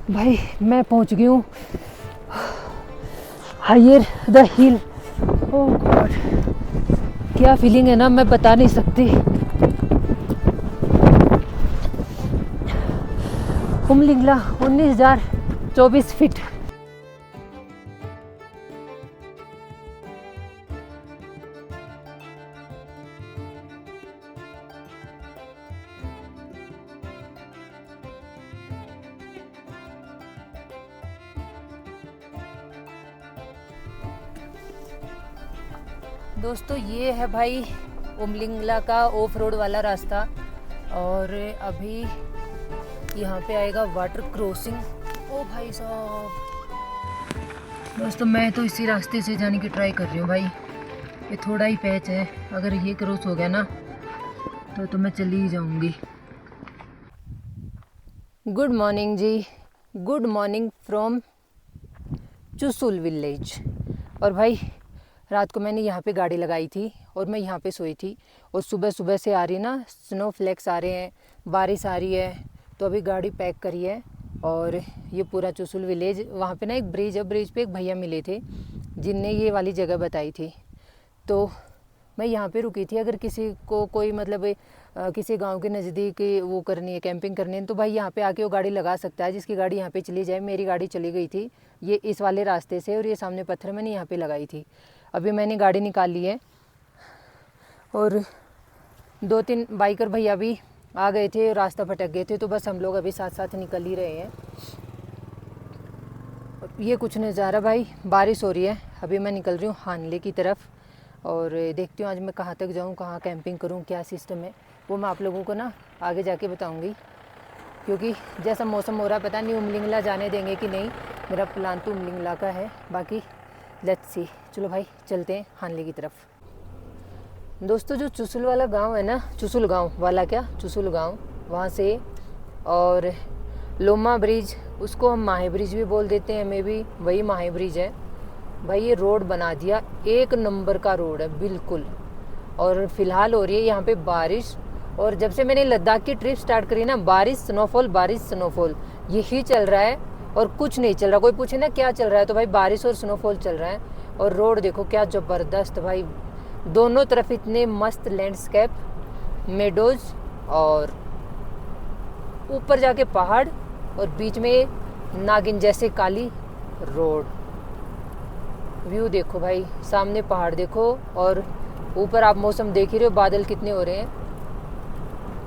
भाई मैं पहुंच गई हूँ higher the hill. Oh god, क्या फीलिंग है ना, मैं बता नहीं सकती। उमलिंगला 19,024 फीट। दोस्तों ये है भाई उमलिंगला का ऑफ रोड वाला रास्ता, और अभी यहाँ पे आएगा वाटर क्रॉसिंग। ओ भाई साहब, दोस्तों मैं तो इसी रास्ते से जाने की ट्राई कर रही हूँ भाई। ये थोड़ा ही पैच है, अगर ये क्रॉस हो गया ना तो मैं चली ही जाऊँगी। Good morning ji, good morning from Chushul village. और भाई रात को मैंने यहाँ पे गाड़ी लगाई थी और मैं यहाँ पे सोई थी, और सुबह सुबह से आ रही ना स्नो फ्लेक्स आ रहे हैं, बारिश आ रही है, तो अभी गाड़ी पैक करी है। और ये पूरा चुसुल विलेज, वहाँ पे ना एक ब्रिज है, ब्रिज पे एक भैया मिले थे जिनने ये वाली जगह बताई थी, तो मैं यहाँ पे रुकी थी। अगर किसी को कोई मतलब किसी गांव के नज़दीक वो करनी है, कैंपिंग करनी है, तो भाई यहाँ पे आके वो गाड़ी लगा सकता है, जिसकी गाड़ी यहाँ पे चली जाए। मेरी गाड़ी चली गई थी ये इस वाले रास्ते से, और ये सामने पत्थर मैंने यहाँ पे लगाई थी। अभी मैंने गाड़ी निकाल ली है, और 2-3 बाइकर भैया भी आ गए थे, रास्ता भटक गए थे, तो बस हम लोग अभी साथ साथ निकल ही रहे हैं। ये कुछ नज़ारा भाई, बारिश हो रही है। अभी मैं निकल रही हूँ हानले की तरफ, और देखती हूँ आज मैं कहाँ तक जाऊँ, कहाँ कैंपिंग करूँ, क्या सिस्टम है, वो मैं आप लोगों को ना आगे जाके बताऊँगी। क्योंकि जैसा मौसम हो रहा है पता नहीं उमलिंगला जाने देंगे कि नहीं। मेरा प्लान तो उमलिंगला का है, बाकी लेट्स सी। चलो भाई चलते हैं हानले की तरफ। दोस्तों जो चुसुल वाला गांव है ना, चुसुल गांव वाला क्या, चुसुल गांव, वहाँ से और लोमा ब्रिज, उसको हम माहे ब्रिज भी बोल देते हैं, मे भी वही माहे ब्रिज है भाई। ये रोड बना दिया, एक नंबर का रोड है बिल्कुल। और फिलहाल हो रही है यहाँ पे बारिश, और जब से मैंने लद्दाख की ट्रिप स्टार्ट करी ना, बारिश स्नोफॉल बारिश स्नोफॉल यही चल रहा है, और कुछ नहीं चल रहा। कोई पूछे ना क्या चल रहा है, तो भाई बारिश और स्नोफॉल चल रहा है। और रोड देखो क्या ज़बरदस्त भाई, दोनों तरफ इतने मस्त लैंडस्केप, मेडोज, और ऊपर जाके पहाड़, और बीच में नागिन जैसे काली रोड। व्यू देखो भाई, सामने पहाड़ देखो, और ऊपर आप मौसम देख ही रहे हो, बादल कितने हो रहे हैं।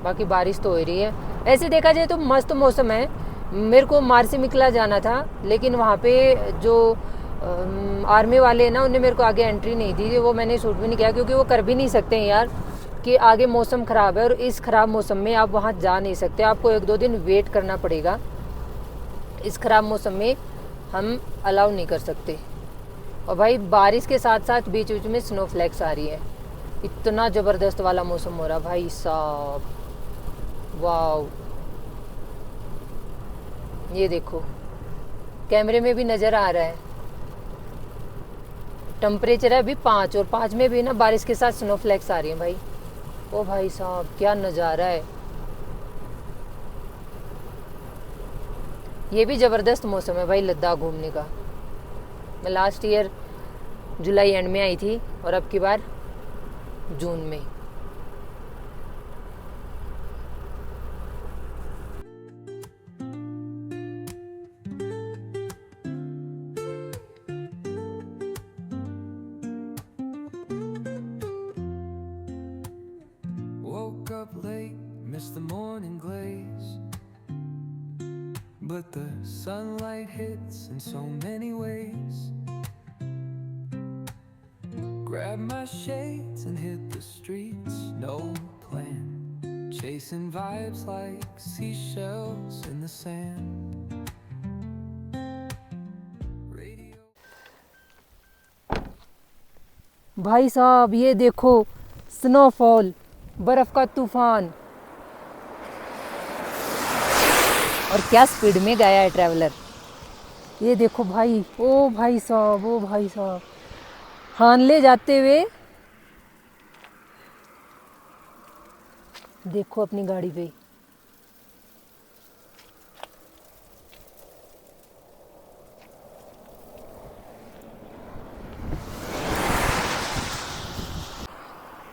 बाकी बारिश तो हो रही है। ऐसे देखा जाए तो मस्त मौसम है। मेरे को मारसिमिकला जाना था, लेकिन वहाँ पे जो आर्मी वाले हैं ना, उन्हें मेरे को आगे एंट्री नहीं दी, वो मैंने शूट भी नहीं किया, क्योंकि वो कर भी नहीं सकते हैं यार, कि आगे मौसम ख़राब है और इस ख़राब मौसम में आप वहाँ जा नहीं सकते, आपको 1-2 दिन वेट करना पड़ेगा। इस ख़राब मौसम में हम अलाउ नहीं कर सकते। और भाई बारिश के साथ साथ बीच बीच में स्नो फ्लैक्स आ रही है, इतना ज़बरदस्त वाला मौसम हो रहा भाई साहब, वाह। ये देखो कैमरे में भी नज़र आ रहा है। टेम्परेचर है अभी 5, और 5 में भी ना बारिश के साथ स्नो फ्लैक्स आ रही हैं भाई। ओ भाई साहब क्या नज़ारा है, ये भी ज़बरदस्त मौसम है भाई लद्दाख घूमने का। मैं लास्ट ईयर जुलाई एंड में आई थी, और अब की बार जून में। Woke up late, missed the morning glaze, but the sunlight hits in so many ways. Grab my shades and hit the streets, no plan, chasing vibes like seashells in the sand. Radio... भाई साहब ये देखो snowfall, बर्फ का तूफान, और क्या speed में गया है ट्रैवलर। ये देखो भाई, ओ भाई साहब, ओ भाई साहब, हानले जाते हुए देखो अपनी गाड़ी पे।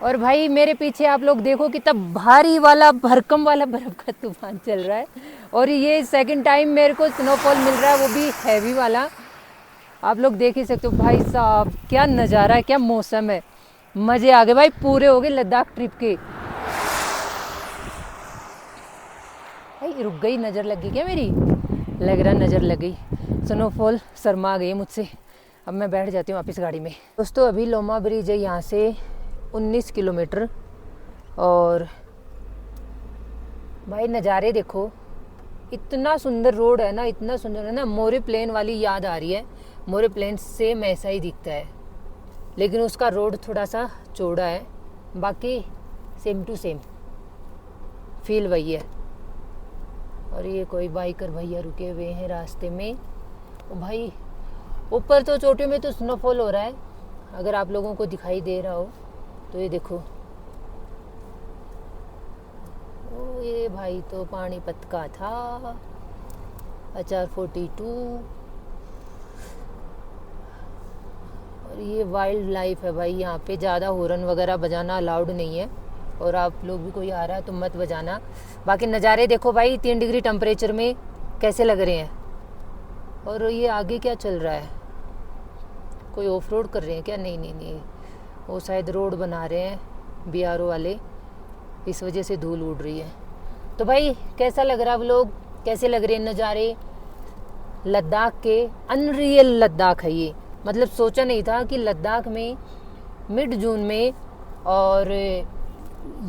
और भाई मेरे पीछे आप लोग देखो कितना भारी वाला भरकम वाला बर्फ का तूफान चल रहा है। और ये सेकंड टाइम मेरे को स्नोफॉल मिल रहा है, वो भी हैवी वाला। आप लोग देख ही सकते हो भाई साहब, क्या नज़ारा है, क्या मौसम है। मज़े आ गए भाई, पूरे हो गए लद्दाख ट्रिप के। भाई रुक गई, नज़र लग गई क्या मेरी? लग रहा नज़र लग गई। स्नोफॉल शर्मा गई मुझसे। अब मैं बैठ जाती हूँ वापस गाड़ी में। दोस्तों अभी लोमा ब्रिज है यहाँ से 19 किलोमीटर। और भाई नज़ारे देखो, इतना सुंदर रोड है ना, इतना सुंदर है ना। मोरे प्लेन वाली याद आ रही है। मोरे प्लेन सेम ऐसा ही दिखता है, लेकिन उसका रोड थोड़ा सा चौड़ा है, बाकी सेम टू सेम फील वही है। और ये कोई बाइकर भैया रुके हुए हैं रास्ते में। ओ भाई ऊपर तो चोटी में तो स्नोफॉल हो रहा है, अगर आप लोगों को दिखाई दे रहा हो तो ये देखो। ओ ये भाई तो पानीपत का था, HR 42। और ये वाइल्ड लाइफ है भाई, यहाँ पे ज़्यादा हॉर्न वगैरह बजाना अलाउड नहीं है। और आप लोग भी कोई आ रहा है तो मत बजाना। बाकी नज़ारे देखो भाई, 3 डिग्री टेम्परेचर में कैसे लग रहे हैं। और ये आगे क्या चल रहा है, कोई ऑफ रोड कर रहे हैं क्या? नहीं नहीं नहीं, वो शायद रोड बना रहे हैं BRO वाले, इस वजह से धूल उड़ रही है। तो भाई कैसा लग रहा है, आप लोग कैसे लग रहे हैं नज़ारे लद्दाख के? अनरियल लद्दाख है ये। मतलब सोचा नहीं था कि लद्दाख में मिड जून में और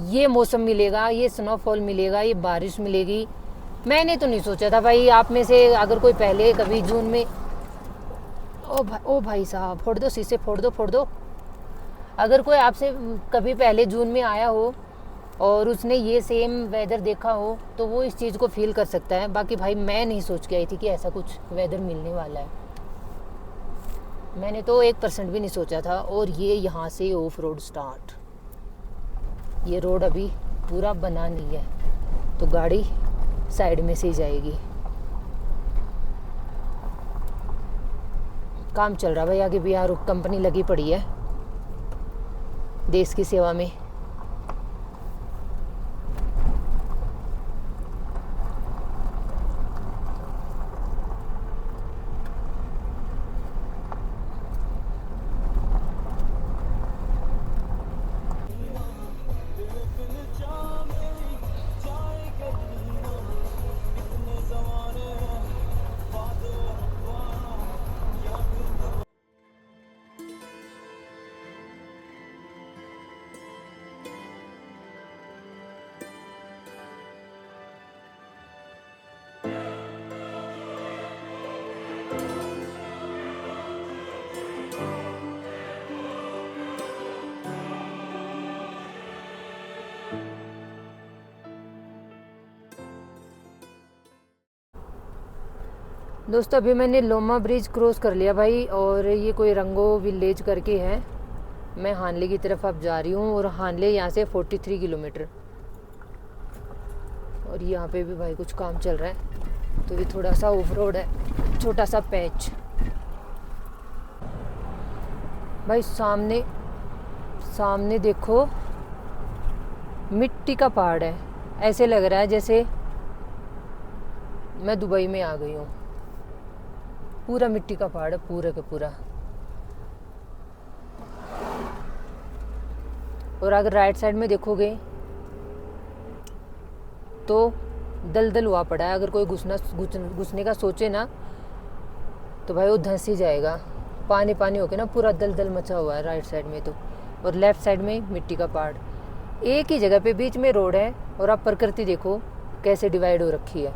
ये मौसम मिलेगा, ये स्नोफॉल मिलेगा, ये बारिश मिलेगी। मैंने तो नहीं सोचा था भाई। आप में से अगर कोई पहले कभी जून में, ओ भाई साहब फोड़ दो शीशे, फोड़ दो। अगर कोई आपसे कभी पहले जून में आया हो और उसने ये सेम वेदर देखा हो तो वो इस चीज़ को फील कर सकता है। बाकी भाई मैं नहीं सोच के आई थी कि ऐसा कुछ वेदर मिलने वाला है। मैंने तो 1% भी नहीं सोचा था। और ये यहाँ से ऑफ रोड स्टार्ट। ये रोड अभी पूरा बना नहीं है, तो गाड़ी साइड में से ही जाएगी। काम चल रहा भाई आगे भी। यार कंपनी लगी पड़ी है देश की सेवा में। दोस्तों अभी मैंने लोमा ब्रिज क्रॉस कर लिया भाई। और ये कोई रंगो विलेज करके है। मैं हानले की तरफ अब जा रही हूँ। और हानले यहाँ से 43 किलोमीटर। और यहाँ पे भी भाई कुछ काम चल रहा है, तो ये थोड़ा सा ऑफ रोड है, छोटा सा पैच। भाई सामने देखो मिट्टी का पहाड़ है। ऐसे लग रहा है जैसे मैं दुबई में आ गई हूँ। पूरा मिट्टी का पहाड़ है, पूरा का पूरा। और अगर राइट साइड में देखोगे तो दलदल हुआ पड़ा है। अगर कोई घुसने का सोचे ना तो भाई वो धंस ही जाएगा। पानी होके ना पूरा दलदल मचा हुआ है राइट साइड में तो। और लेफ्ट साइड में मिट्टी का पहाड़। एक ही जगह पे बीच में रोड है। और आप प्रकृति देखो कैसे डिवाइड हो रखी है,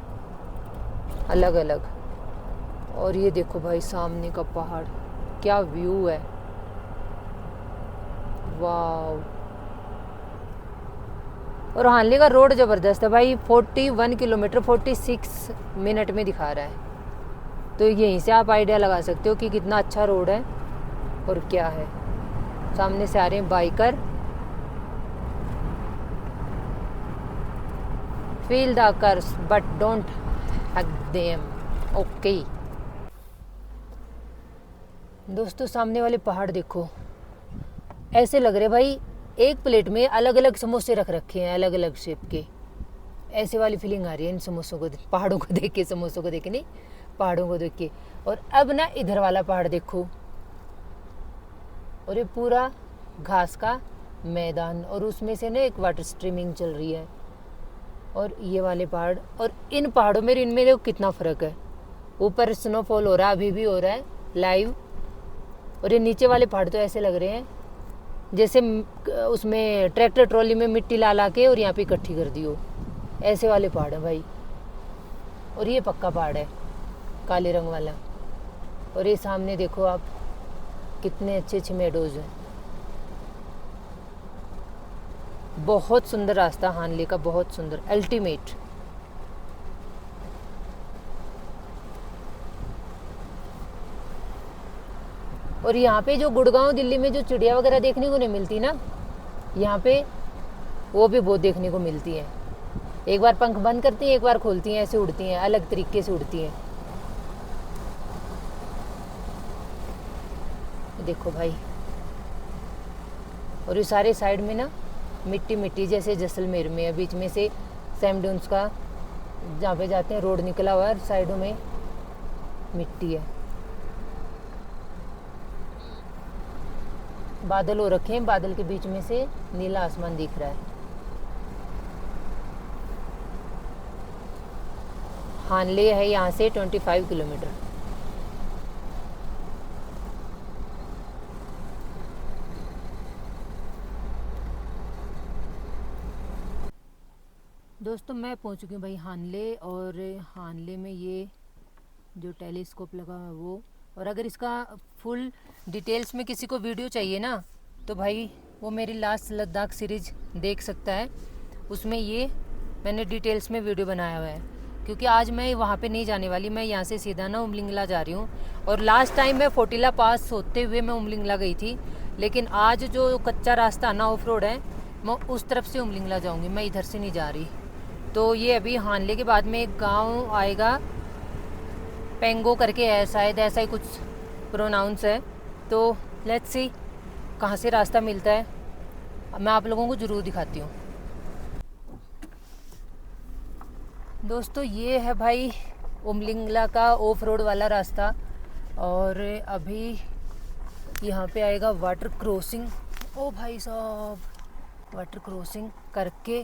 अलग अलग। और ये देखो भाई सामने का पहाड़, क्या व्यू है, वाव। और हानले का रोड ज़बरदस्त है भाई। 41 किलोमीटर 46 मिनट में दिखा रहा है। तो यहीं से आप आइडिया लगा सकते हो कि कितना अच्छा रोड है और क्या है। सामने से आ रहे हैं biker. Feel the curves but don't hug them. Okay दोस्तों सामने वाले पहाड़ देखो, ऐसे लग रहे भाई एक प्लेट में अलग अलग समोसे रख रखे हैं, अलग अलग शेप के। ऐसे वाली फीलिंग आ रही है इन समोसों को, पहाड़ों को देख के, समोसों को देख के नहीं, पहाड़ों को देख के। और अब ना इधर वाला पहाड़ देखो, और ये पूरा घास का मैदान, और उसमें से ना एक वाटर स्ट्रीमिंग चल रही है। और ये वाले पहाड़, और इन पहाड़ों में इनमें देखो कितना फ़र्क है। ऊपर स्नोफॉल हो रहा है, अभी भी हो रहा है लाइव। और ये नीचे वाले पहाड़ तो ऐसे लग रहे हैं जैसे उसमें ट्रैक्टर ट्रॉली में मिट्टी ला ला के और यहाँ पे इकट्ठी कर दी हो। ऐसे वाले पहाड़ हैं भाई। और ये पक्का पहाड़ है, काले रंग वाला। और ये सामने देखो आप, कितने अच्छे अच्छे मेडोज हैं। बहुत सुंदर रास्ता हानले का, बहुत सुंदर, अल्टीमेट। और यहाँ पे जो गुड़गांव दिल्ली में जो चिड़िया वगैरह देखने को नहीं मिलती ना, यहाँ पे वो भी बहुत देखने को मिलती है। एक बार पंख बंद करती हैं, एक बार खोलती हैं, ऐसे उड़ती हैं, अलग तरीके से उड़ती हैं। देखो भाई, और ये सारे साइड में ना मिट्टी मिट्टी, जैसे जैसलमेर में है। बीच में से सैम ड्यून्स का जहाँ पे जाते हैं रोड निकला हुआ है, साइडों में मिट्टी है। बादल हो रखे हैं, बादल के बीच में से नीला आसमान दिख रहा है। हानले है यहाँ से 25 किलोमीटर। दोस्तों मैं पहुँच चुकी हूँ भाई हानले। और हानले में ये जो टेलीस्कोप लगा है वो, और अगर इसका फुल डिटेल्स में किसी को वीडियो चाहिए ना, तो भाई वो मेरी लास्ट लद्दाख सीरीज़ देख सकता है। उसमें ये मैंने डिटेल्स में वीडियो बनाया हुआ है। क्योंकि आज मैं वहाँ पे नहीं जाने वाली, मैं यहाँ से सीधा ना उमलिंगला जा रही हूँ। और लास्ट टाइम मैं फोटिला पास होते हुए मैं उमलिंगला गई थी, लेकिन आज जो कच्चा रास्ता ना ऑफ रोड है, मैं उस तरफ से उमलिंगला जाऊँगी, मैं इधर से नहीं जा रही। तो ये अभी हानले के बाद में एक गाँव आएगा, पेंगो करके है शायद, ऐसा ही कुछ प्रोनाउंस है। तो लेट्स सी कहाँ से रास्ता मिलता है, मैं आप लोगों को ज़रूर दिखाती हूँ। दोस्तों ये है भाई उमलिंगला का ऑफ रोड वाला रास्ता। और अभी यहाँ पे आएगा वाटर क्रॉसिंग। ओ भाई साहब, वाटर क्रॉसिंग करके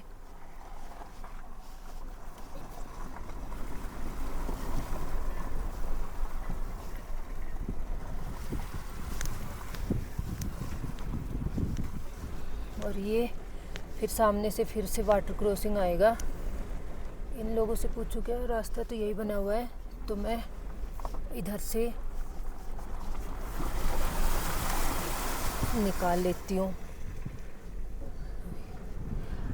और ये फिर सामने से फिर से वाटर क्रॉसिंग आएगा। इन लोगों से पूछूं क्या, रास्ता तो यही बना हुआ है, तो मैं इधर से निकाल लेती हूँ।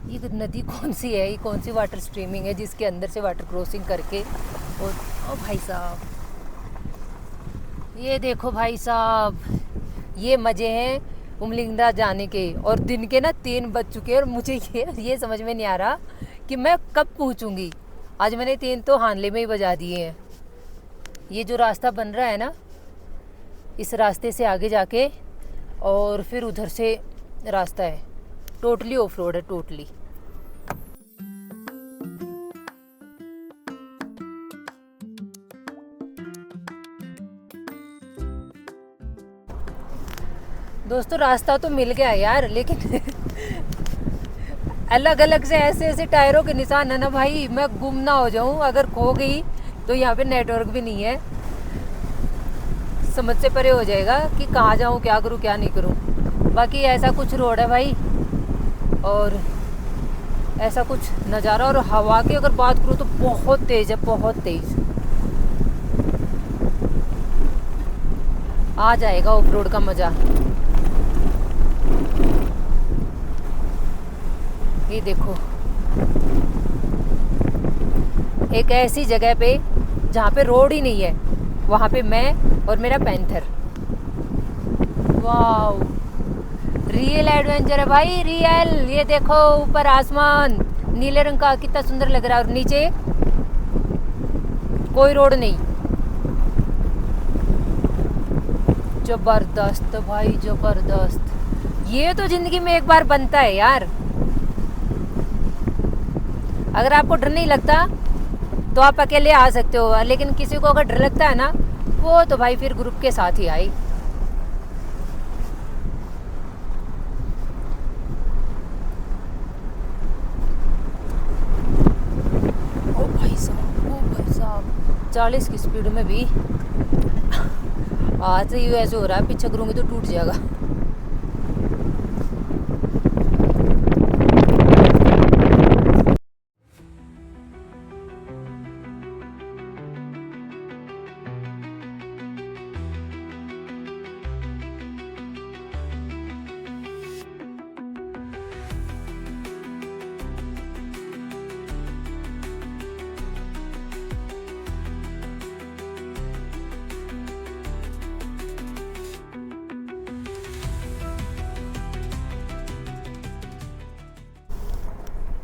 ये नदी कौन सी है, ये कौन सी वाटर स्ट्रीमिंग है जिसके अंदर से वाटर क्रॉसिंग करके। और ओ भाई साहब, ये देखो भाई साहब, ये मज़े हैं उमलिंगला जाने के। और दिन के ना 3 बज चुके हैं और मुझे ये समझ में नहीं आ रहा कि मैं कब पहुंचूंगी। आज मैंने 3 तो हानले में ही बजा दिए हैं। ये जो रास्ता बन रहा है ना, इस रास्ते से आगे जाके और फिर उधर से रास्ता है, टोटली ऑफ रोड है, टोटली। दोस्तों रास्ता तो मिल गया यार, लेकिन अलग अलग से ऐसे ऐसे टायरों के निशान है ना भाई, मैं गुम ना हो जाऊं। अगर खो गई तो यहाँ पे नेटवर्क भी नहीं है, समझ से परे हो जाएगा कि कहाँ जाऊँ, क्या करूँ क्या नहीं करूँ। बाकी ऐसा कुछ रोड है भाई, और ऐसा कुछ नज़ारा। और हवा की अगर बात करूँ तो बहुत तेज़ है, बहुत तेज़। आ जाएगा ऑफ रोड का मज़ा। ये देखो, एक ऐसी जगह पे जहाँ पे रोड ही नहीं है, वहाँ पे मैं और मेरा पैंथर। वाव, रियल एडवेंचर है भाई, रियल। ये देखो ऊपर आसमान नीले रंग का कितना सुंदर लग रहा है, और नीचे कोई रोड नहीं। जबरदस्त भाई, जबरदस्त। ये तो जिंदगी में एक बार बनता है यार। अगर आपको डर नहीं लगता तो आप अकेले आ सकते हो, लेकिन किसी को अगर डर लगता है ना, वो तो भाई फिर ग्रुप के साथ ही आई। ओ भाई साहब 40 की स्पीड में भी आज ही ऐसे हो रहा है, पीछे करूंगी तो टूट जाएगा।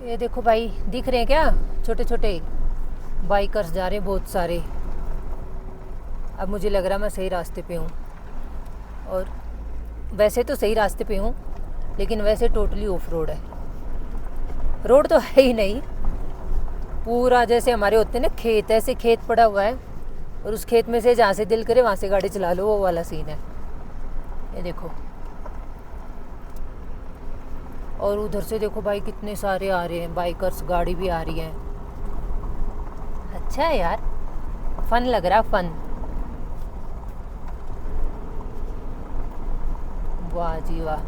ये देखो भाई, दिख रहे हैं क्या छोटे छोटे बाइकर्स जा रहे हैं बहुत सारे। अब मुझे लग रहा मैं सही रास्ते पे हूँ, और वैसे तो सही रास्ते पे हूँ, लेकिन वैसे टोटली ऑफ रोड है। रोड तो है ही नहीं, पूरा जैसे हमारे होते हैं ना खेत, ऐसे खेत पड़ा हुआ है, और उस खेत में से जहाँ से दिल करे वहाँ से गाड़ी चला लो, वो वाला सीन है। ये देखो, और उधर से देखो भाई कितने सारे आ रहे हैं बाइकर्स, गाड़ी भी आ रही है। अच्छा है यार, फन लग रहा, फन। वाह जी वाह।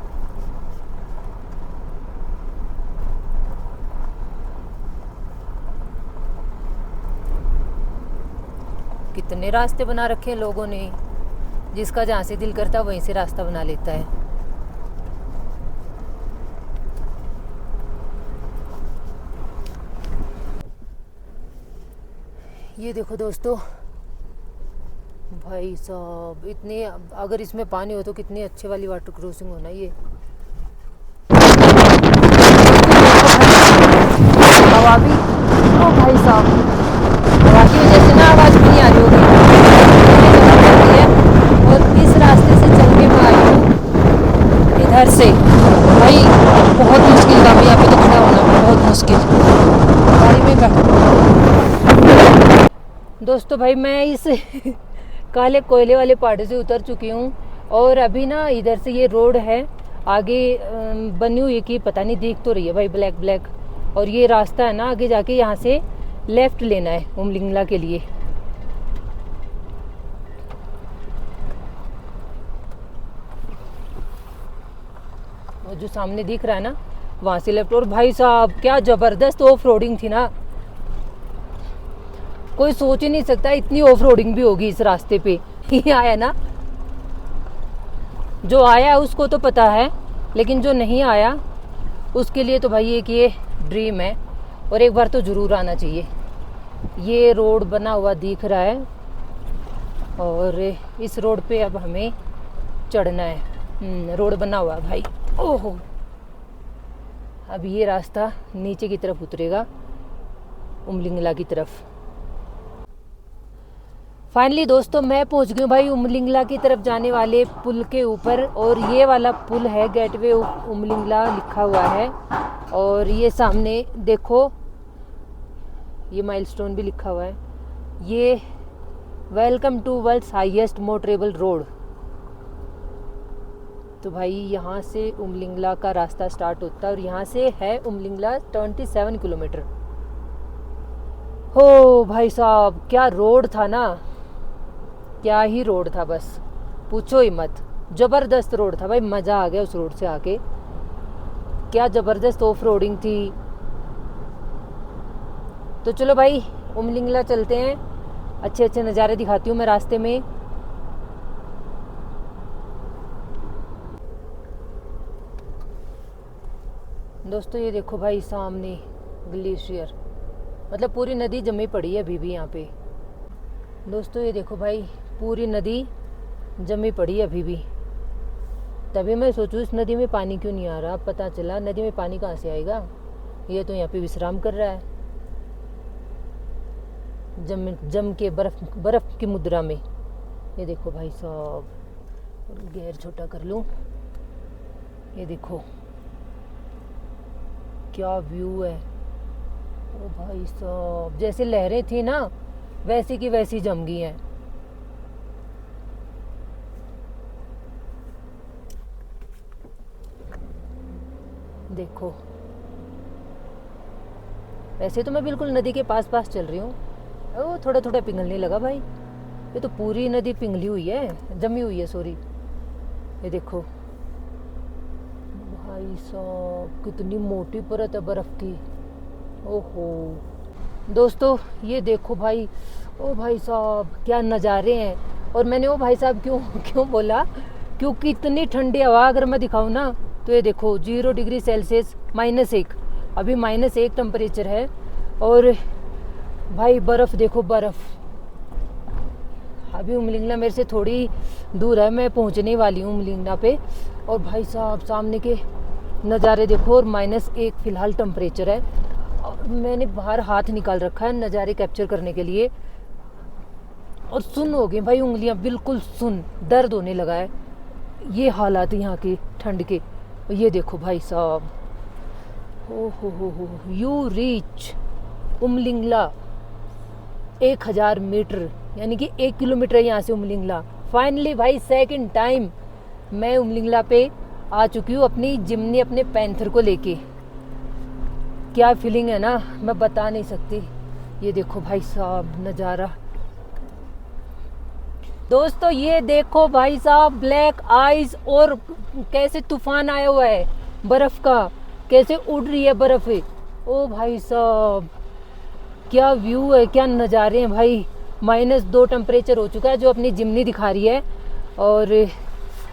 कितने रास्ते बना रखे हैं लोगों ने, जिसका जहाँ से दिल करता है वहीं से रास्ता बना लेता है। ये देखो दोस्तों, भाई साहब इतने, अगर इसमें पानी हो तो कितनी अच्छे वाली वाटर क्रॉसिंग होना ये। हवा भी, ओ भाई साहब, हवा की वजह से ना आवाज़ भी नहीं आ रही होगी। और इस रास्ते से चल के मैं आई हूँ इधर से, भाई बहुत मुश्किल काम है यहाँ पे तो खड़ा होना, बहुत मुश्किल। गाड़ी में बैठ दोस्तों, भाई मैं इस काले कोयले वाले पहाड़ से उतर चुकी हूँ, और अभी ना इधर से ये रोड है आगे बनी हुई कि पता नहीं, दिख तो रही है भाई ब्लैक ब्लैक। और ये रास्ता है ना आगे जाके, यहाँ से लेफ्ट लेना है उमलिंगला के लिए। वो जो सामने दिख रहा है ना, वहाँ से लेफ्ट। और भाई साहब क्या ज़बरदस्त ऑफ रोडिंग थी ना, कोई सोच ही नहीं सकता इतनी ऑफ रोडिंग भी होगी इस रास्ते पे। ये आया ना, जो आया उसको तो पता है, लेकिन जो नहीं आया उसके लिए तो भाई एक ये ड्रीम है, और एक बार तो ज़रूर आना चाहिए। ये रोड बना हुआ दिख रहा है, और इस रोड पे अब हमें चढ़ना है। रोड बना हुआ है भाई। ओहो, अब ये रास्ता नीचे की तरफ उतरेगा, उमलिंगला की तरफ। फाइनली दोस्तों मैं पहुंच गई हूँ भाई उमलिंगला की तरफ जाने वाले पुल के ऊपर, और ये वाला पुल है गेटवे उमलिंगला लिखा हुआ है। और ये सामने देखो, ये माइलस्टोन भी लिखा हुआ है, ये welcome to world's highest motorable road. तो भाई यहाँ से उमलिंगला का रास्ता स्टार्ट होता है, और यहाँ से है उमलिंगला 27 किलोमीटर। हो भाई साहब क्या रोड था ना, क्या ही रोड था, बस पूछो ही मत। ज़बरदस्त रोड था भाई, मज़ा आ गया उस रोड से आके, क्या ज़बरदस्त ऑफ रोडिंग थी। तो चलो भाई उमलिंगला चलते हैं, अच्छे अच्छे नज़ारे दिखाती हूँ मैं रास्ते में। दोस्तों ये देखो भाई सामने ग्लेशियर, मतलब पूरी नदी जमी पड़ी है अभी भी यहाँ पे। दोस्तों ये देखो भाई, पूरी नदी जमी पड़ी है अभी भी। तभी मैं सोचूं इस नदी में पानी क्यों नहीं आ रहा। अब पता चला नदी में पानी कहाँ से आएगा, ये तो यहाँ पे विश्राम कर रहा है जम के बर्फ की मुद्रा में। ये देखो भाई साहब, गैर छोटा कर लूँ। ये देखो क्या व्यू है। ओ भाई साहब, जैसे लहरें थी ना वैसी की वैसी जम गई हैं। देखो, वैसे तो मैं बिल्कुल नदी के पास पास चल रही हूँ। ओ थोड़ा थोड़ा पिघलने लगा भाई। ये तो पूरी नदी पिघली हुई है, जमी हुई है सॉरी। ये देखो भाई साहब, कितनी मोटी परत है बर्फ की। ओहो दोस्तों, ये देखो भाई। ओ भाई साहब, क्या नज़ारे हैं। और मैंने ओ भाई साहब क्यों क्यों बोला, क्योंकि इतनी ठंडी हवा अगर मैं दिखाऊँ ना, तो ये देखो 0 डिग्री सेल्सियस, -1, अभी -1 टेम्परेचर है। और भाई बर्फ़ देखो, बर्फ़। अभी उमलिंगला मेरे से थोड़ी दूर है, मैं पहुंचने वाली हूँ उमलिंगला पे। और भाई साहब सामने के नज़ारे देखो, और -1 फ़िलहाल टेम्परेचर है। और मैंने बाहर हाथ निकाल रखा है नज़ारे कैप्चर करने के लिए। और सुन हो गई भाई, उंगलियां बिल्कुल सुन, दर्द होने लगा है। ये हालात यहाँ के ठंड के। ये देखो भाई साहब, ओ हो, यू रीच उमलिंगला 1000 मीटर, यानी कि 1 किलोमीटर है यहाँ से उमलिंगला। फाइनली भाई सेकंड टाइम मैं उमलिंगला पे आ चुकी हूँ अपनी जिम्नी, अपने पैंथर को लेके। क्या फीलिंग है ना, मैं बता नहीं सकती। ये देखो भाई साहब नज़ारा। दोस्तों ये देखो भाई साहब, ब्लैक आइज, और कैसे तूफान आया हुआ है बर्फ़ का, कैसे उड़ रही है बर्फ़। ओ भाई साहब, क्या व्यू है, क्या नज़ारे हैं भाई। -2 टेम्परेचर हो चुका है, जो अपनी जिम्नी दिखा रही है। और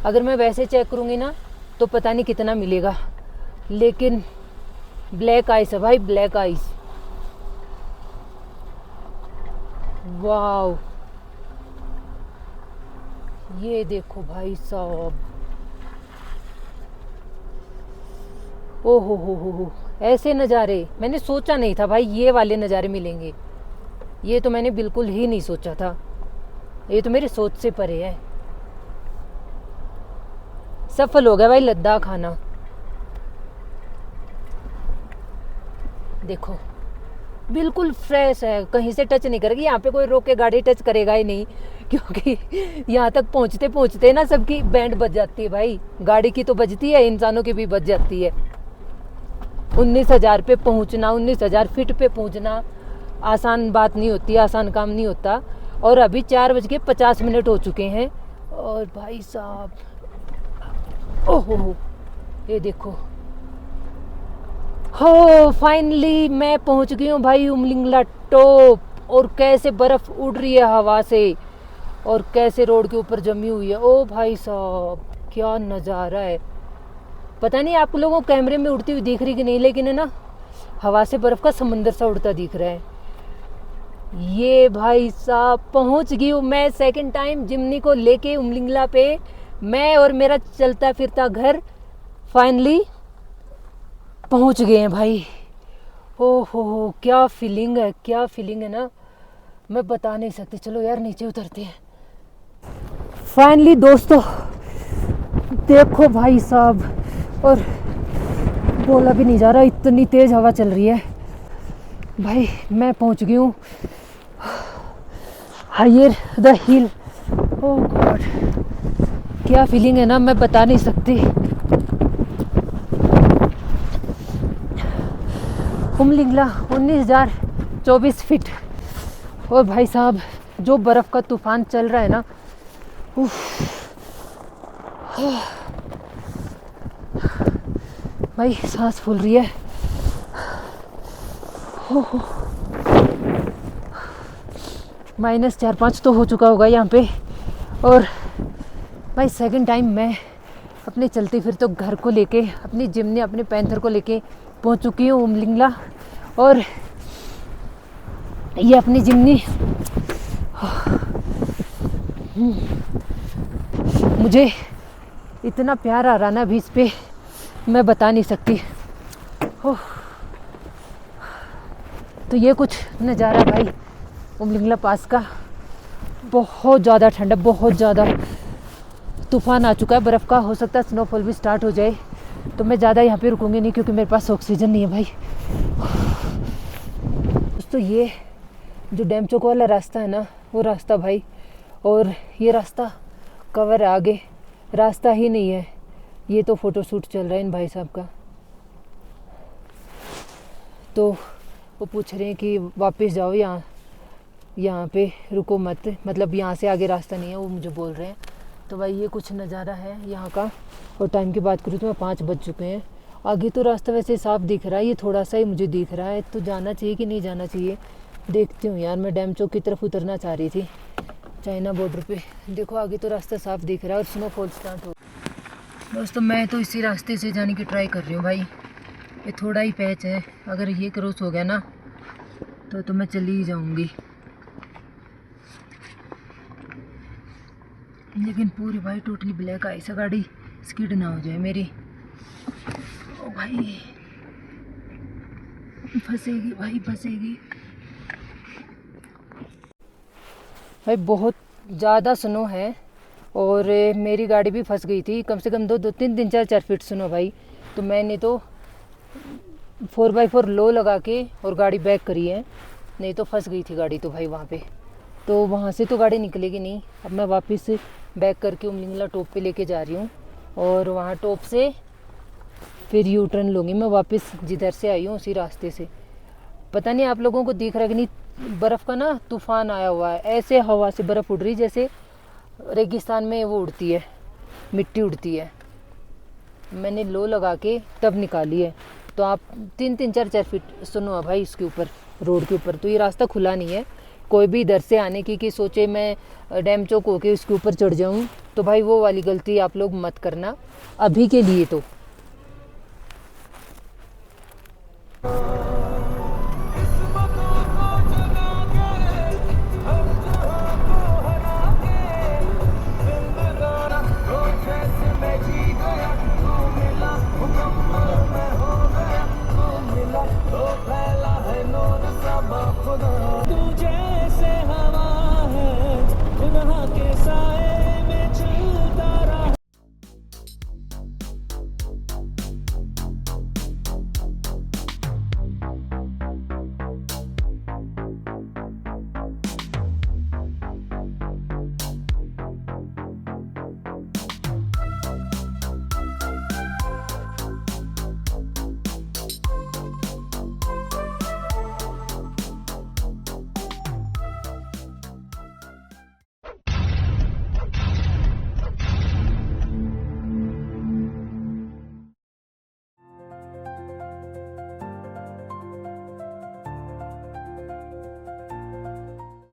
अगर मैं वैसे चेक करूँगी ना तो पता नहीं कितना मिलेगा, लेकिन ब्लैक आइस है भाई, ब्लैक आइस। वाओ, ये देखो भाई साहब, ओ हो, ऐसे नज़ारे मैंने सोचा नहीं था भाई, ये वाले नज़ारे मिलेंगे। ये तो मैंने बिल्कुल ही नहीं सोचा था, ये तो मेरी सोच से परे है। सफल हो गया भाई लद्दाख आना। देखो बिल्कुल फ्रेश है, कहीं से टच नहीं करेगी। यहाँ पे कोई रोक के गाड़ी टच करेगा ही नहीं, क्योंकि यहाँ तक पहुँचते पहुँचते ना सबकी बैंड बज जाती है भाई। गाड़ी की तो बजती है, इंसानों की भी बज जाती है। 19,000 पे पहुँचना, 19,000 फीट पे पहुँचना आसान बात नहीं होती, आसान काम नहीं होता। और अभी 4:50 हो चुके हैं। और भाई साहब, ओहो, ये देखो, हो फाइनली मैं पहुंच गई हूँ भाई उमलिंगला टॉप। और कैसे बर्फ उड़ रही है हवा से, और कैसे रोड के ऊपर जमी हुई है। ओ भाई साहब, क्या नज़ारा है। पता नहीं आप लोगों को कैमरे में उड़ती हुई दिख रही कि नहीं, लेकिन है ना, हवा से बर्फ का समंदर सा उड़ता दिख रहा है। ये भाई साहब पहुंच गई हूँ मैं सेकंड टाइम जिम्नी को लेके उमलिंगला पे। मैं और मेरा चलता फिरता घर फाइनली पहुंच गए हैं भाई। ओहो, क्या फीलिंग है, क्या फीलिंग है ना, मैं बता नहीं सकती। चलो यार नीचे उतरते हैं। फाइनली दोस्तों देखो भाई साहब, और बोला भी नहीं जा रहा, इतनी तेज़ हवा चल रही है भाई। मैं पहुंच गई हूँ higher the hill. Oh god, क्या फीलिंग है ना, मैं बता नहीं सकती। उमलिंगला 19,024 फीट। और भाई साहब जो बर्फ़ का तूफान चल रहा है ना, भाई सांस फूल रही है। -4-5 तो हो चुका होगा यहाँ पे। और भाई सेकंड टाइम मैं अपने चलते फिरते घर को लेके, अपनी जिम्नी, अपने पैंथर को लेके पहुँच चुकी हूँ उमलिंगला। और ये अपनी जिम्नी मुझे इतना प्यार आ रहा ना अभी इस पे, मैं बता नहीं सकती। तो ये कुछ नज़ारा भाई उमलिंगला पास का। बहुत ज़्यादा ठंडा, बहुत ज़्यादा तूफान आ चुका है बर्फ़ का। हो सकता है स्नोफॉल भी स्टार्ट हो जाए। तो मैं ज़्यादा यहाँ पे रुकूंगी नहीं क्योंकि मेरे पास ऑक्सीजन नहीं है भाई। दोस्तों ये जो डैम चौक वाला रास्ता है ना, वो रास्ता भाई, और ये रास्ता कवर है, आगे रास्ता ही नहीं है। ये तो फ़ोटोशूट चल रहा है इन भाई साहब का। तो वो पूछ रहे हैं कि वापस जाओ, यहाँ पे रुको मत, मतलब यहाँ से आगे रास्ता नहीं है, वो मुझे बोल रहे हैं। तो भाई ये कुछ नज़ारा है यहाँ का। और टाइम की बात करूँ तो मैं 5 बज चुके हैं। आगे तो रास्ता वैसे साफ दिख रहा है, ये थोड़ा सा ही मुझे दिख रहा है, तो जाना चाहिए कि नहीं जाना चाहिए देखती हूँ यार। मैं डैम चौक की तरफ उतरना चाह रही थी, चाइना बॉर्डर पे। देखो आगे तो रास्ता साफ दिख रहा है और स्नोफॉल स्टार्ट हो। दोस्तों मैं तो इसी रास्ते से जाने की ट्राई कर रही हूँ भाई। ये थोड़ा ही पैच है, अगर ये क्रॉस हो गया ना तो मैं चली ही जाऊँगी। लेकिन पूरी भाई टोटली ब्लैक आई, ऐसा गाड़ी स्किड ना हो जाए मेरी। ओ भाई फंसेगी भाई, फंसेगी भाई। बहुत ज़्यादा स्नो है और मेरी गाड़ी भी फंस गई थी, कम से कम 2-3-4 फीट स्नो भाई। तो मैंने तो 4x4 लो लगा के और गाड़ी बैक करी है, नहीं तो फंस गई थी गाड़ी तो भाई वहाँ पे। तो वहाँ से तो गाड़ी निकलेगी नहीं। अब मैं वापस बैक करके उमलिंगला टॉप पे लेके जा रही हूँ और वहाँ टॉप से फिर यू टर्न लूँगी मैं वापस, जिधर से आई हूँ उसी रास्ते से। पता नहीं आप लोगों को दिख रहा है कि नहीं, बर्फ़ का ना तूफान आया हुआ है, ऐसे हवा से बर्फ़ उड़ रही जैसे रेगिस्तान में वो उड़ती है, मिट्टी उड़ती है। मैंने लो लगा के तब निकाली है। तो आप 3-4 फीट सुनो भाई इसके ऊपर, रोड के ऊपर। तो ये रास्ता खुला नहीं है, कोई भी इधर से आने की कि सोचे मैं डैम चौक होके उसके ऊपर चढ़ जाऊँ, तो भाई वो वाली गलती आप लोग मत करना अभी के लिए। तो